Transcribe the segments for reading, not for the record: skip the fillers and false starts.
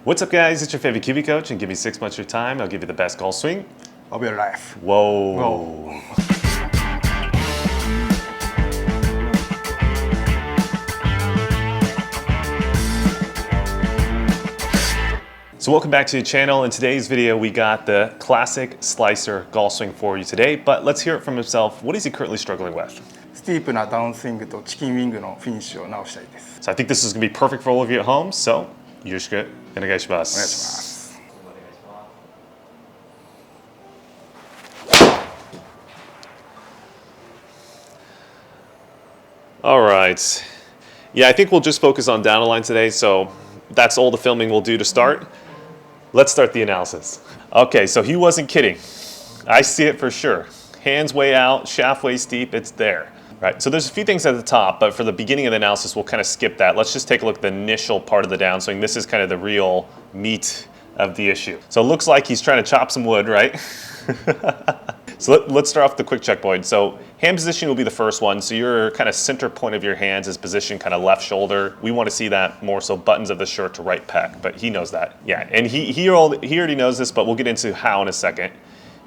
What's up, guys? It's your favorite Kiwi coach, and give me 6 months of your time. I'll give you the best golf swing of your life. Whoa. Whoa. So welcome back to the channel. In today's video, we got the classic slicer golf swing for you today, but let's hear it from himself. What is he currently struggling with? スティープなダウンスイングとチキンウィングのフィニッシュを直したいです。 So I think this is going to be perfect for all of you at home. So, よろしくお願いします。お願いします。 All right. Yeah, I think we'll just focus on down the line today. So that's all the filming we'll do to start. Let's start the analysis. Okay, so he wasn't kidding. I see it for sure. Hands way out, shaft way steep, it's there. Right, so there's a few things at the top, but for the beginning of the analysis, we'll kind of skip that. Let's just take a look at the initial part of the downswing. This is kind of the real meat of the issue. So it looks like he's trying to chop some wood, right? So let's start off with the quick check point. So hand position will be the first one. So your kind of center point of your hands is positioned kind of left shoulder. We want to see that more so buttons of the shirt to right pec, but he knows that. Yeah, and he already knows this, but we'll get into how in a second.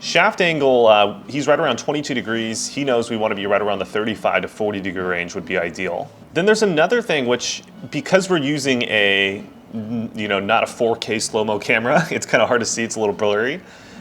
Shaft angle, he's right around 22 degrees. He knows we want to be right around the 35 to 40 degree range would be ideal. Then there's another thing which, because we're using a, not a 4K slow-mo camera, it's kind of hard to see, it's a little blurry.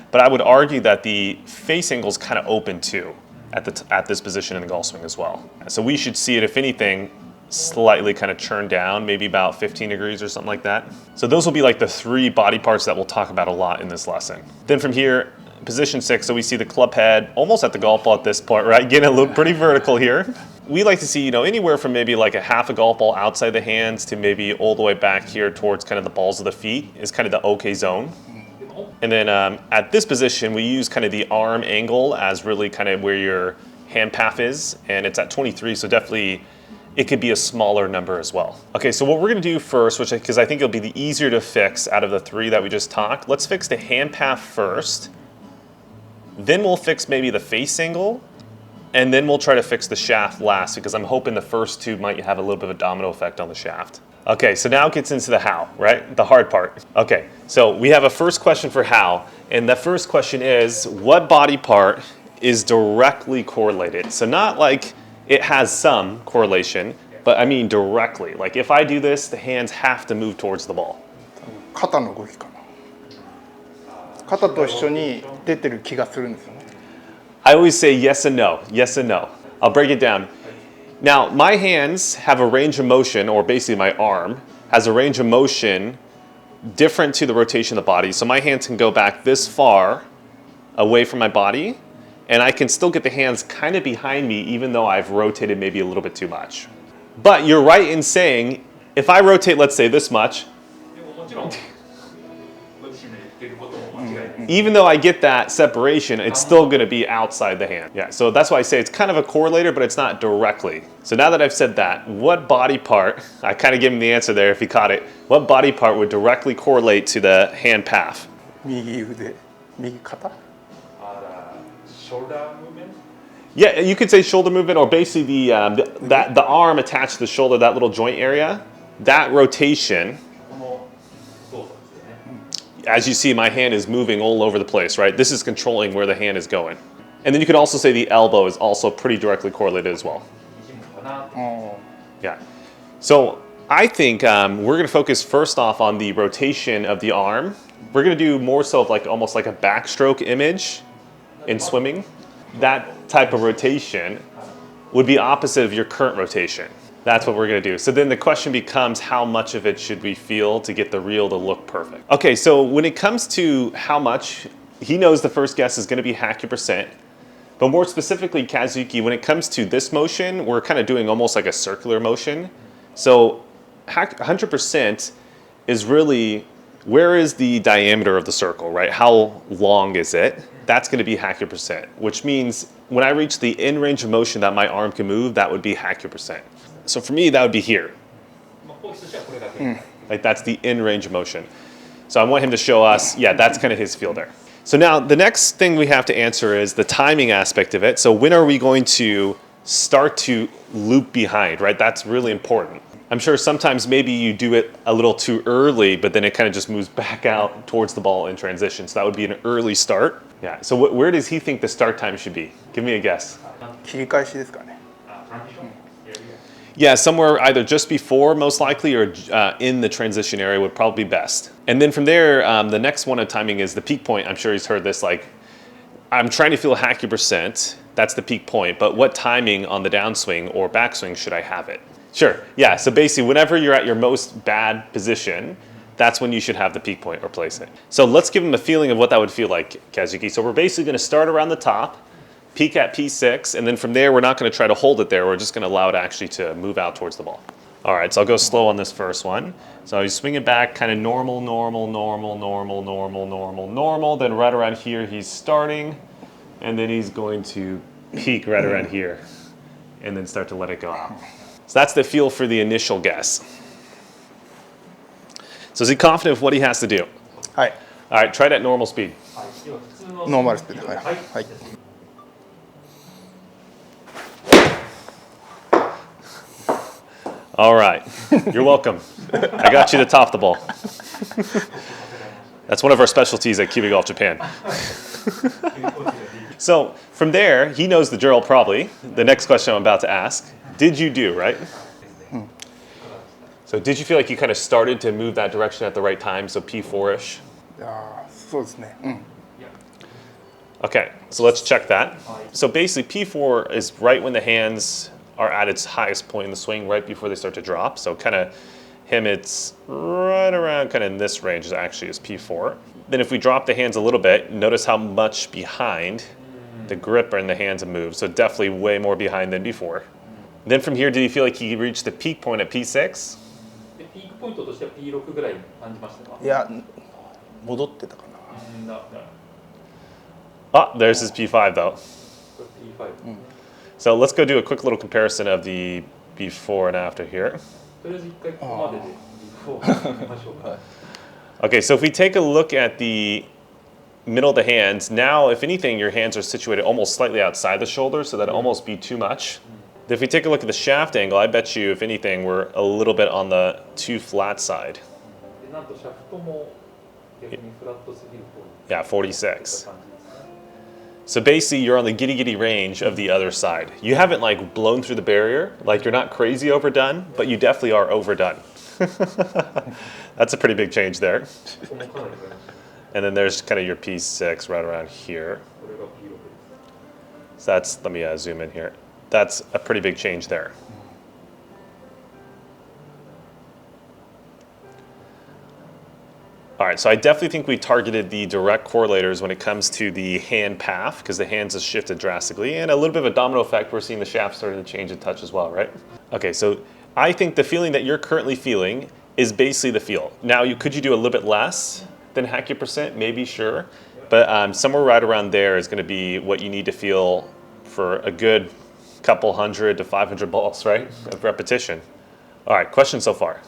But I would argue that the face angle is kind of open too at this position in the golf swing as well. So we should see it, if anything, slightly kind of churned down, maybe about 15 degrees or something like that. So those will be like the three body parts that we'll talk about a lot in this lesson. Then from here, position 6, so we see the club head almost at the golf ball at this point, right? Getting a little pretty vertical here. We like to see, anywhere from maybe like a half a golf ball outside the hands to maybe all the way back here towards kind of the balls of the feet is kind of the okay zone. And then at this position, we use kind of the arm angle as really kind of where your hand path is, and it's at 23, so definitely it could be a smaller number as well. Okay, so what we're gonna do first, because I think it'll be the easier to fix out of the three that we just talked, let's fix the hand path first, then we'll fix maybe the face angle, and then we'll try to fix the shaft last, because I'm hoping the first two might have a little bit of a domino effect on the shaft. Okay, so now it gets into the how, right? The hard part. Okay, so we have a first question for how, and the first question is, what body part is directly correlated? So not like it has some correlation, but I mean directly. Like if I do this, the hands have to move towards the ball. 肩の動きかな。肩と一緒に出てる気がするんですよね。I always say yes and no, yes and no. I'll break it down. Now, my hands have a range of motion, or basically my arm has a range of motion different to the rotation of the body. So my hands can go back this far away from my body, and I can still get the hands kind of behind me even though I've rotated maybe a little bit too much. But you're right in saying, if I rotate, let's say this much, even though I get that separation, it's still going to be outside the hand. Yeah, so that's why I say it's kind of a correlator, but it's not directly. So now that I've said that, what body part, I kind of gave him the answer there if he caught it, what body part would directly correlate to the hand path? 右腕、右肩? Shoulder movement? Yeah, you could say shoulder movement, or basically the arm attached to the shoulder, that little joint area, that rotation. As you see, my hand is moving all over the place, right? This is controlling where the hand is going. And then you could also say the elbow is also pretty directly correlated as well. Yeah. So I think we're going to focus first off on the rotation of the arm. We're going to do more so of like almost like a backstroke image in swimming. That type of rotation would be opposite of your current rotation. That's what we're going to do. So then the question becomes, how much of it should we feel to get the reel to look perfect? Okay, so when it comes to how much, he knows the first guess is going to be hack your percent. But more specifically, Kazuki, when it comes to this motion, we're kind of doing almost like a circular motion. So 100% is really, where is the diameter of the circle, right? How long is it? That's going to be hack your percent, which means when I reach the in range of motion that my arm can move, that would be hack your percent. So for me, that would be here. Like that's the in range of motion. So I want him to show us, yeah, that's kind of his feel there. So now the next thing we have to answer is the timing aspect of it. So when are we going to start to loop behind, right? That's really important. I'm sure sometimes maybe you do it a little too early, but then it kind of just moves back out towards the ball in transition. So that would be an early start. Yeah. So where does he think the start time should be? Give me a guess. 切り返しですかね。 Yeah, somewhere either just before, most likely, or in the transition area would probably be best. And then from there, the next one of timing is the peak point. I'm sure he's heard this, like, I'm trying to feel hacky percent. That's the peak point. But what timing on the downswing or backswing should I have it? Sure. Yeah. So basically, whenever you're at your most bad position, that's when you should have the peak point or place it. So let's give him a feeling of what that would feel like, Kazuki. So we're basically going to start around the top, peak at P6, and then from there, we're not going to try to hold it there. We're just going to allow it actually to move out towards the ball. All right. So I'll go slow on this first one. So he's swinging back, kind of normal, normal, normal, normal, normal, normal, normal. Then right around here, he's starting, and then he's going to peak right around here, and then start to let it go out. So that's the feel for the initial guess. So is he confident of what he has to do? はい。 All right, try that normal speed. ノーマルスピード。はい。はい。 All right, you're welcome. I got you to top the ball. That's one of our specialties at Kiwi Golf Japan. So from there, he knows the drill probably. The next question I'm about to ask, did you do, right? So did you feel like you kind of started to move that direction at the right time, so P4-ish? ああ、そうですね。うん。 Okay, so let's check that. So basically P4 is right when the hands are at its highest point in the swing, right before they start to drop. So kind of him, it's right around kind of in this range actually is P4. Then if we drop the hands a little bit, notice how much behind the grip and the hands have moved. So definitely way more behind than before. Then from here, did you feel like he reached the peak point at P6? ピークポイントとしては P6 ぐらい感じましたか？いや、戻ってたかな。Ah, there's his P5 though. P5。So let's go do a quick little comparison of the before and after here. とりあえず一回ここまでで P4 見ましょうか。 Okay, so if we take a look at the middle of the hands, now if anything, your hands are situated almost slightly outside the shoulder, so that'd almost be too much. If we take a look at the shaft angle, I bet you, if anything, we're a little bit on the too flat side. でなんとシャフトも逆にフラットすぎる方に Yeah, 46. 感じですね。 So basically, you're on the giddy giddy range of the other side. You haven't like blown through the barrier, like you're not crazy overdone, but you definitely are overdone. That's a pretty big change there. ここもかなり増えました。 And then there's kind of your P6 right around here. これが P6 です。 So that's, let me zoom in here. That's a pretty big change there. All right, so I definitely think we targeted the direct correlators when it comes to the hand path because the hands has shifted drastically, and a little bit of a domino effect. We're seeing the shaft starting to change in touch as well, right? Okay, so I think the feeling that you're currently feeling is basically the feel. Now, could you do a little bit less than hack your percent? Maybe, sure. But somewhere right around there is going to be what you need to feel for a good couple 100 to 500 balls, right? Of repetition. All right, question so far.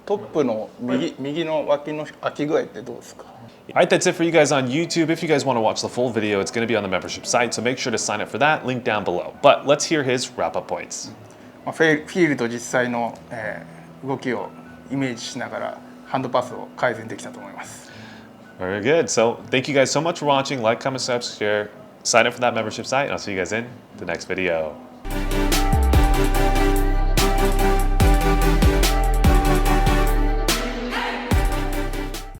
トップの右の脇の空き具合ってどうですか？ All right, that's it for you guys on YouTube. If you guys want to watch the full video, it's going to be on the membership site, so make sure to sign up for that. Link down below. But let's hear his wrap-up points. フィールド実際の動きをイメージしながらハンドパスを改善できたと思います。 Very good. So thank you guys so much for watching. Like, comment, subscribe, sign up for that membership site, and I'll see you guys in the next video.